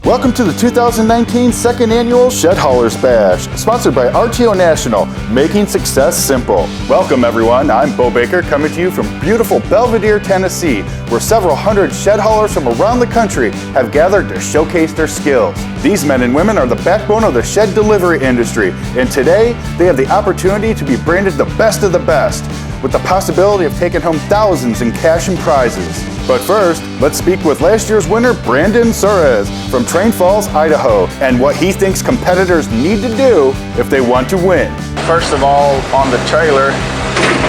Welcome to the 2019 second annual Shed Haulers Bash, sponsored by RTO National, making success simple. Welcome everyone, I'm Bo Baker coming to you from beautiful Belvidere, Tennessee, where several hundred shed haulers from around the country have gathered to showcase their skills. These men and women are the backbone of the shed delivery industry, and today they have the opportunity to be branded the best of the best, with the possibility of taking home thousands in cash and prizes. But first, let's speak with last year's winner, Brandon Suarez from Train Falls, Idaho, and what he thinks competitors need to do if they want to win. First of all, on the trailer,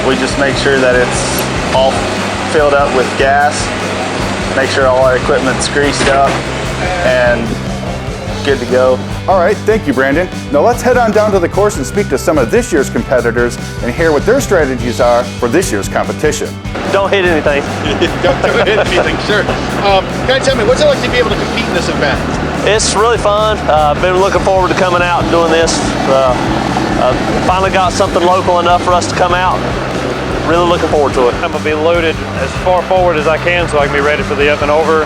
we just make sure that it's all filled up with gas, make sure all our equipment's greased up and good to go. All right, thank you, Brandon. Now let's head on down to the course and speak to some of this year's competitors and hear what their strategies are for this year's competition. Don't hit anything. Don't hit anything, sure. Can you tell me, what's it like to be able to compete in this event? It's really fun. I've been looking forward to coming out and doing this. Finally got something local enough for us to come out. Really looking forward to it. I'm gonna be loaded as far forward as I can so I can be ready for the up and over.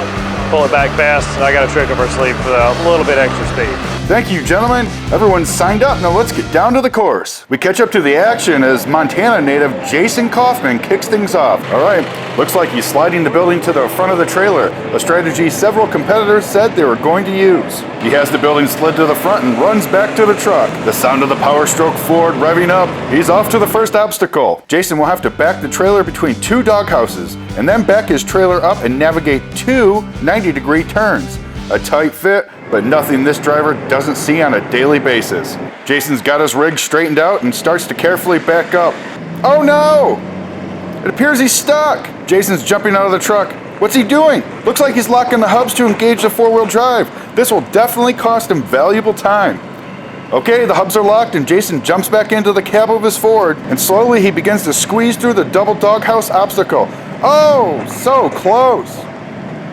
Pull it back fast. I got a trick up our sleeve for a little bit extra speed. Thank you, gentlemen. Everyone's signed up. Now let's get down to the course. We catch up to the action as Montana native Jason Kaufman kicks things off. All right, looks like he's sliding the building to the front of the trailer, a strategy several competitors said they were going to use. He has the building slid to the front and runs back to the truck. The sound of the Power Stroke Ford revving up. He's off to the first obstacle. Jason will have to back the trailer between two doghouses and then back his trailer up and navigate two 90-degree turns. A tight fit, but nothing this driver doesn't see on a daily basis. Jason's got his rig straightened out and starts to carefully back up. Oh no! It appears he's stuck. Jason's jumping out of the truck. What's he doing? Looks like he's locking the hubs to engage the four-wheel drive. This will definitely cost him valuable time. Okay, the hubs are locked and Jason jumps back into the cab of his Ford and slowly he begins to squeeze through the double doghouse obstacle. Oh, so close.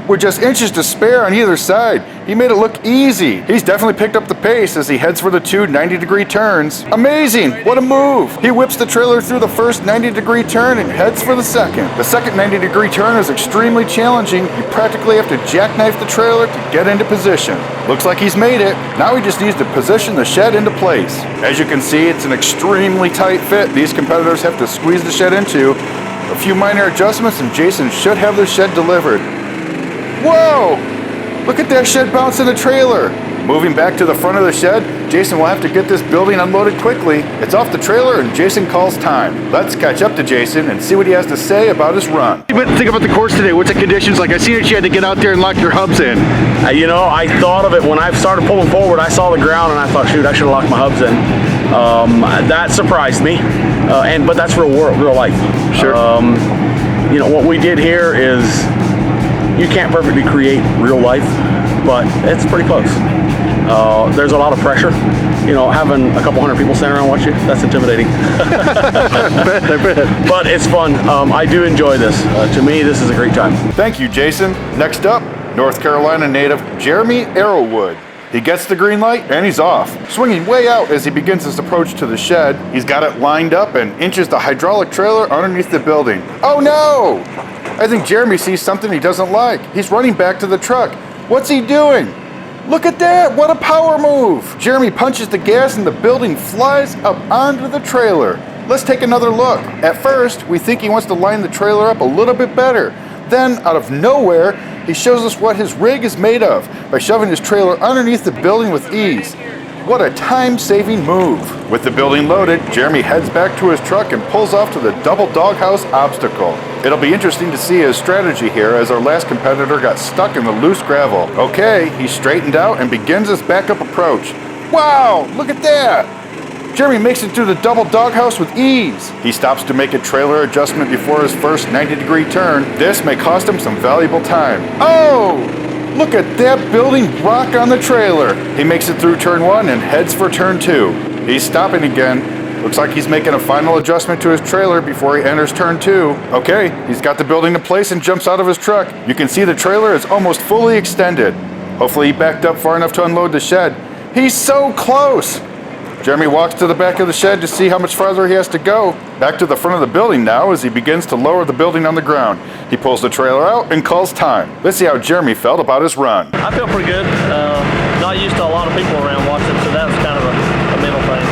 With just inches to spare on either side, he made it look easy. He's definitely picked up the pace as he heads for the two 90-degree turns. Amazing, what a move. He whips the trailer through the first 90-degree turn and heads for the second. The second 90-degree turn is extremely challenging. You practically have to jackknife the trailer to get into position. Looks like he's made it. Now he just needs to position the shed into place. As you can see, it's an extremely tight fit these competitors have to squeeze the shed into. A few minor adjustments and Jason should have the shed delivered. Whoa! Look at that shed bounce in the trailer. Moving back to the front of the shed, Jason will have to get this building unloaded quickly. It's off the trailer and Jason calls time. Let's catch up to Jason and see what he has to say about his run. What do you think about the course today? What's the conditions like? I see that you had to get out there and lock your hubs in. You know, I thought of it when I started pulling forward. I saw the ground and I thought, shoot, I should have locked my hubs in. That surprised me, but that's real life. Sure. You know, what we did here is, you can't perfectly create real life, but it's pretty close. There's a lot of pressure. You know, having a couple hundred people standing around watching you, that's intimidating. I bet. But it's fun. I do enjoy this. To me, this is a great time. Thank you, Jason. Next up, North Carolina native Jeremy Arrowwood. He gets the green light and he's off. Swinging way out as he begins his approach to the shed, he's got it lined up and inches the hydraulic trailer underneath the building. Oh no! I think Jeremy sees something he doesn't like. He's running back to the truck. What's he doing? Look at that, what a power move. Jeremy punches the gas and the building flies up onto the trailer. Let's take another look. At first, we think he wants to line the trailer up a little bit better. Then, out of nowhere, he shows us what his rig is made of by shoving his trailer underneath the building with ease. What a time-saving move. With the building loaded, Jeremy heads back to his truck and pulls off to the double doghouse obstacle. It'll be interesting to see his strategy here as our last competitor got stuck in the loose gravel. Okay, he's straightened out and begins his backup approach. Wow, look at that! Jeremy makes it through the double doghouse with ease. He stops to make a trailer adjustment before his first 90-degree turn. This may cost him some valuable time. Oh! Look at that building rock on the trailer. He makes it through turn one and heads for turn two. He's stopping again. Looks like he's making a final adjustment to his trailer before he enters turn two. Okay, he's got the building in place and jumps out of his truck. You can see the trailer is almost fully extended. Hopefully he backed up far enough to unload the shed. He's so close. Jeremy walks to the back of the shed to see how much farther he has to go. Back to the front of the building now as he begins to lower the building on the ground. He pulls the trailer out and calls time. Let's see how Jeremy felt about his run. I feel pretty good. people around watching, so that was kind of a mental thing.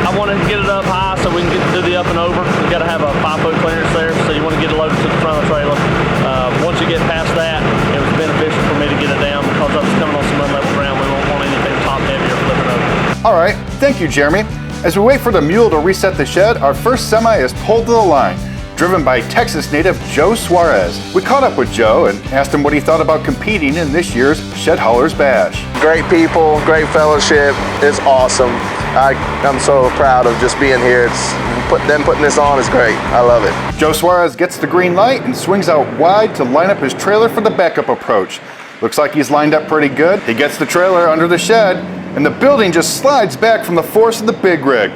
I wanted to get it up high so we can do the up and over. We got to have a 5-foot clearance there, so you want to get it loaded to the front of the trailer. Once you get past that, it was beneficial for me to get it down because I was coming on some unlevel ground. We won't want anything top heavy or flipping over. All right, thank you, Jeremy. As we wait for the mule to reset the shed, our first semi is pulled to the line, driven by Texas native Joe Suarez. We caught up with Joe and asked him what he thought about competing in this year's Shed Haulers Bash. Great people, great fellowship. It's awesome. I'm so proud of just being here. Putting this on is great. I love it. Joe Suarez gets the green light and swings out wide to line up his trailer for the backup approach. Looks like he's lined up pretty good. He gets the trailer under the shed, and the building just slides back from the force of the big rig.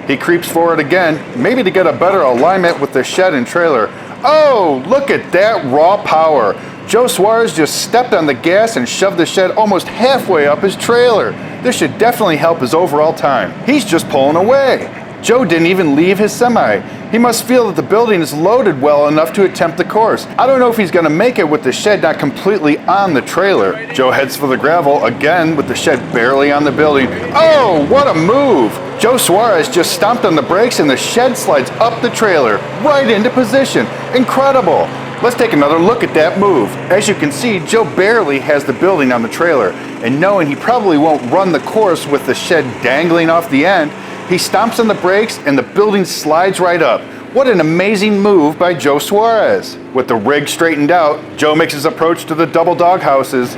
He creeps forward again, maybe to get a better alignment with the shed and trailer. Oh, look at that raw power. Joe Suarez just stepped on the gas and shoved the shed almost halfway up his trailer. This should definitely help his overall time. He's just pulling away. Joe didn't even leave his semi. He must feel that the building is loaded well enough to attempt the course. I don't know if he's going to make it with the shed not completely on the trailer. Joe heads for the gravel again with the shed barely on the building. Oh, what a move! Joe Suarez just stomped on the brakes and the shed slides up the trailer, right into position. Incredible! Let's take another look at that move. As you can see, Joe barely has the building on the trailer, and knowing he probably won't run the course with the shed dangling off the end, he stomps on the brakes and the building slides right up. What an amazing move by Joe Suarez. With the rig straightened out, Joe makes his approach to the double dog houses.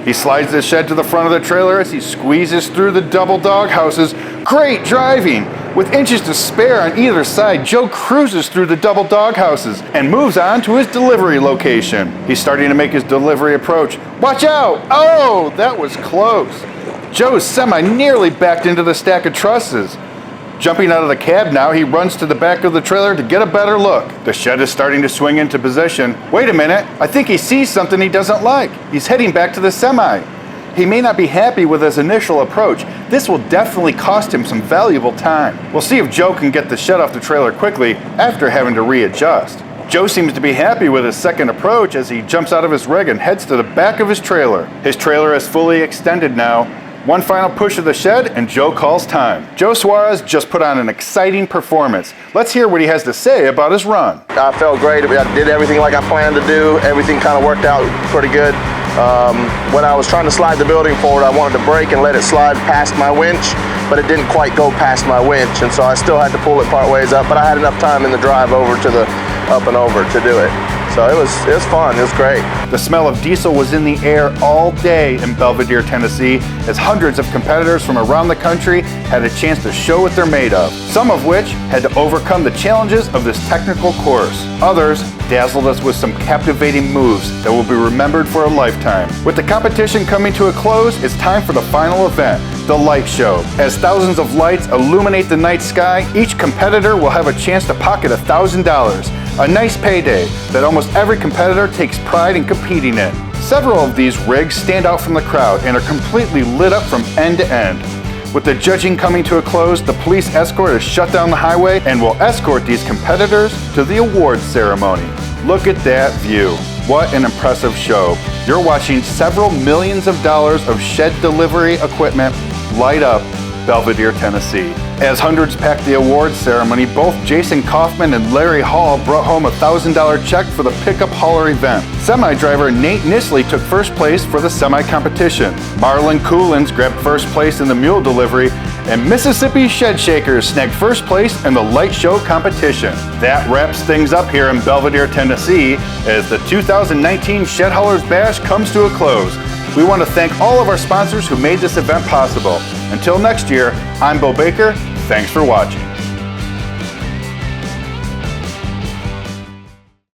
He slides the shed to the front of the trailer as he squeezes through the double dog houses. Great driving! With inches to spare on either side, Joe cruises through the double dog houses and moves on to his delivery location. He's starting to make his delivery approach. Watch out! Oh, that was close. Joe's semi nearly backed into the stack of trusses. Jumping out of the cab now, he runs to the back of the trailer to get a better look. The shed is starting to swing into position. Wait a minute, I think he sees something he doesn't like. He's heading back to the semi. He may not be happy with his initial approach. This will definitely cost him some valuable time. We'll see if Joe can get the shed off the trailer quickly after having to readjust. Joe seems to be happy with his second approach as he jumps out of his rig and heads to the back of his trailer. His trailer is fully extended now. One final push of the shed and Joe calls time. Joe Suarez just put on an exciting performance. Let's hear what he has to say about his run. I felt great. I did everything like I planned to do. Everything kind of worked out pretty good. When I was trying to slide the building forward, I wanted to brake and let it slide past my winch, but it didn't quite go past my winch, and so I still had to pull it part ways up, but I had enough time in the drive over to the up and over to do it. So it was fun, it was great. The smell of diesel was in the air all day in Belvidere, Tennessee, as hundreds of competitors from around the country had a chance to show what they're made of, some of which had to overcome the challenges of this technical course. Others dazzled us with some captivating moves that will be remembered for a lifetime. With the competition coming to a close, it's time for the final event, the light show. As thousands of lights illuminate the night sky, each competitor will have a chance to pocket $1,000. A nice payday that almost every competitor takes pride in competing in. Several of these rigs stand out from the crowd and are completely lit up from end to end. With the judging coming to a close, the police escort has shut down the highway and will escort these competitors to the awards ceremony. Look at that view. What an impressive show. You're watching several millions of dollars of shed delivery equipment light up Belvidere, Tennessee. As hundreds packed the awards ceremony, both Jason Kaufman and Larry Hall brought home a $1,000 check for the pickup hauler event. Semi-driver Nate Nisley took first place for the semi-competition. Marlon Coolins grabbed first place in the mule delivery, and Mississippi Shed Shakers snagged first place in the light show competition. That wraps things up here in Belvidere, Tennessee, as the 2019 Shed Haulers Bash comes to a close. We want to thank all of our sponsors who made this event possible. Until next year, I'm Bo Baker. Thanks for watching.